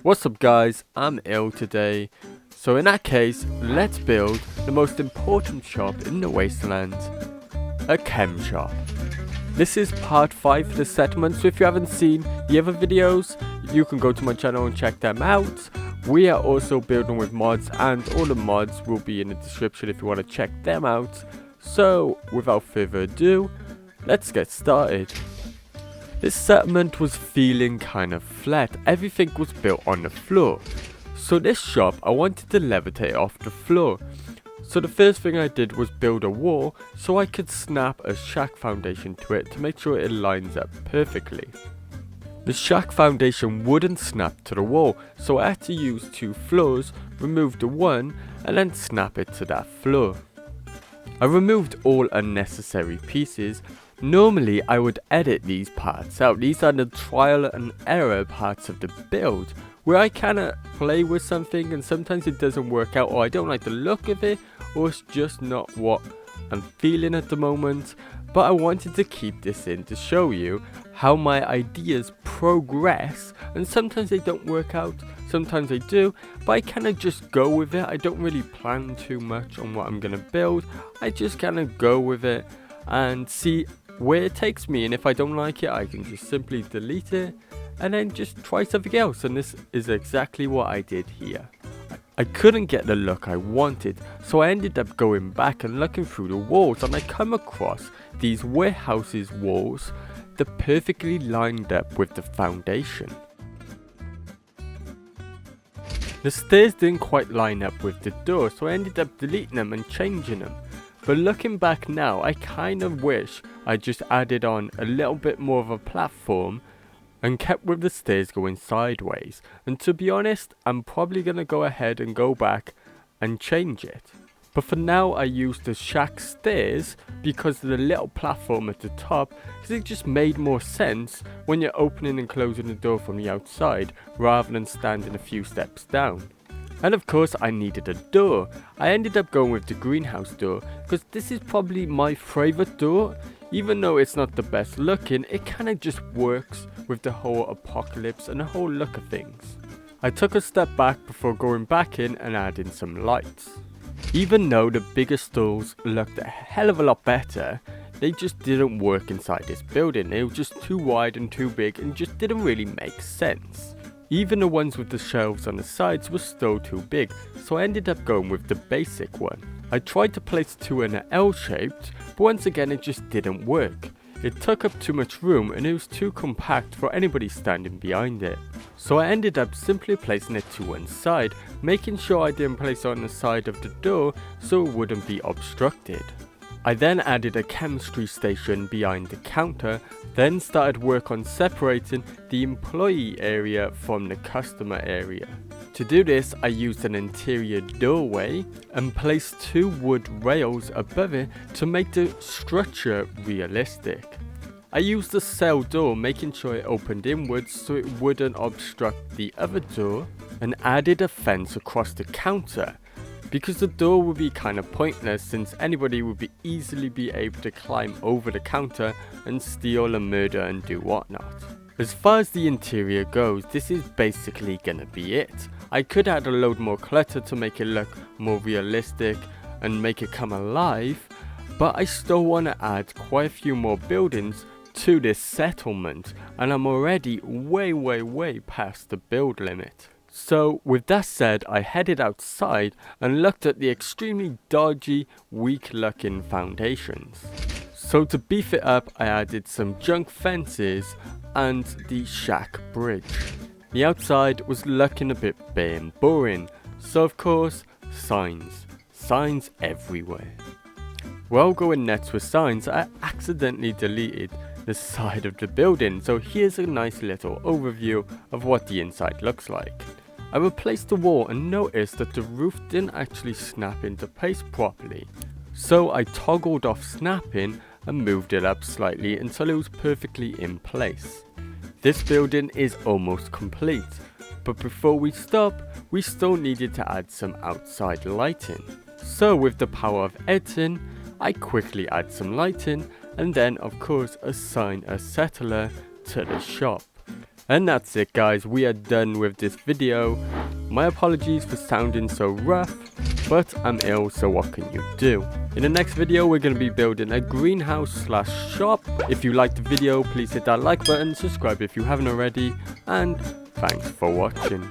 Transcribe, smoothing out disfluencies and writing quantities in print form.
What's up guys, I'm ill today, so in that case, let's build the most important shop in the wasteland, a chem shop. This is part 5 of the settlement, so if you haven't seen the other videos, you can go to my channel and check them out. We are also building with mods, and all the mods will be in the description if you want to check them out. So without further ado, let's get started. This settlement was feeling kind of flat, everything was built on the floor. So this shop, I wanted to levitate off the floor. So the first thing I did was build a wall so I could snap a shack foundation to it to make sure it lines up perfectly. The shack foundation wouldn't snap to the wall, so I had to use 2 floors, remove the one and then snap it to that floor. I removed all unnecessary pieces. Normally I would edit these parts out. These are the trial and error parts of the build, where I kinda play with something and sometimes it doesn't work out, or I don't like the look of it, or it's just not what I'm feeling at the moment. But I wanted to keep this in to show you how my ideas progress, and sometimes they don't work out, sometimes they do, but I kinda just go with it. I don't really plan too much on what I'm gonna build. I just kinda go with it and see where it takes me, and if I don't like it I can just simply delete it and then just try something else, and this is exactly what I did here. I couldn't get the look I wanted, so I ended up going back and looking through the walls, and I come across these warehouses walls that perfectly lined up with the foundation. The stairs didn't quite line up with the door, so I ended up deleting them and changing them. But looking back now, I kind of wish I just added on a little bit more of a platform and kept with the stairs going sideways. And to be honest, I'm probably going to go ahead and go back and change it. But for now I used the shack stairs because of the little platform at the top, because it just made more sense when you're opening and closing the door from the outside rather than standing a few steps down. And of course I needed a door. I ended up going with the greenhouse door because this is probably my favourite door. Even though it's not the best looking, it kinda just works with the whole apocalypse and the whole look of things. I took a step back before going back in and adding some lights. Even though the bigger stalls looked a hell of a lot better, they just didn't work inside this building. They were just too wide and too big and just didn't really make sense. Even the ones with the shelves on the sides were still too big, so I ended up going with the basic one. I tried to place 2 in an L-shaped, but once again it just didn't work. It took up too much room and it was too compact for anybody standing behind it. So I ended up simply placing it to one side, making sure I didn't place it on the side of the door so it wouldn't be obstructed. I then added a chemistry station behind the counter, then started work on separating the employee area from the customer area. To do this, I used an interior doorway and placed 2 wood rails above it to make the structure realistic. I used a cell door, making sure it opened inwards so it wouldn't obstruct the other door, and added a fence across the counter, because the door would be kind of pointless since anybody would be easily be able to climb over the counter and steal and murder and do whatnot. As far as the interior goes, this is basically gonna be it. I could add a load more clutter to make it look more realistic and make it come alive, but I still want to add quite a few more buildings to this settlement, and I'm already way past the build limit. So with that said, I headed outside and looked at the extremely dodgy, weak looking foundations. So to beef it up, I added some junk fences and the shack bridge. The outside was looking a bit bare and boring, so of course, signs everywhere. While going nuts with signs, I accidentally deleted the side of the building, so here's a nice little overview of what the inside looks like. I replaced the wall and noticed that the roof didn't actually snap into place properly, so I toggled off snapping and moved it up slightly until it was perfectly in place. This building is almost complete, but before we stop, we still needed to add some outside lighting. So with the power of editing, I quickly add some lighting and then of course assign a settler to the shop. And that's it guys, we are done with this video. My apologies for sounding so rough, but I'm ill, so what can you do? In the next video, we're going to be building a greenhouse / shop. If you liked the video, please hit that like button, subscribe if you haven't already, and thanks for watching.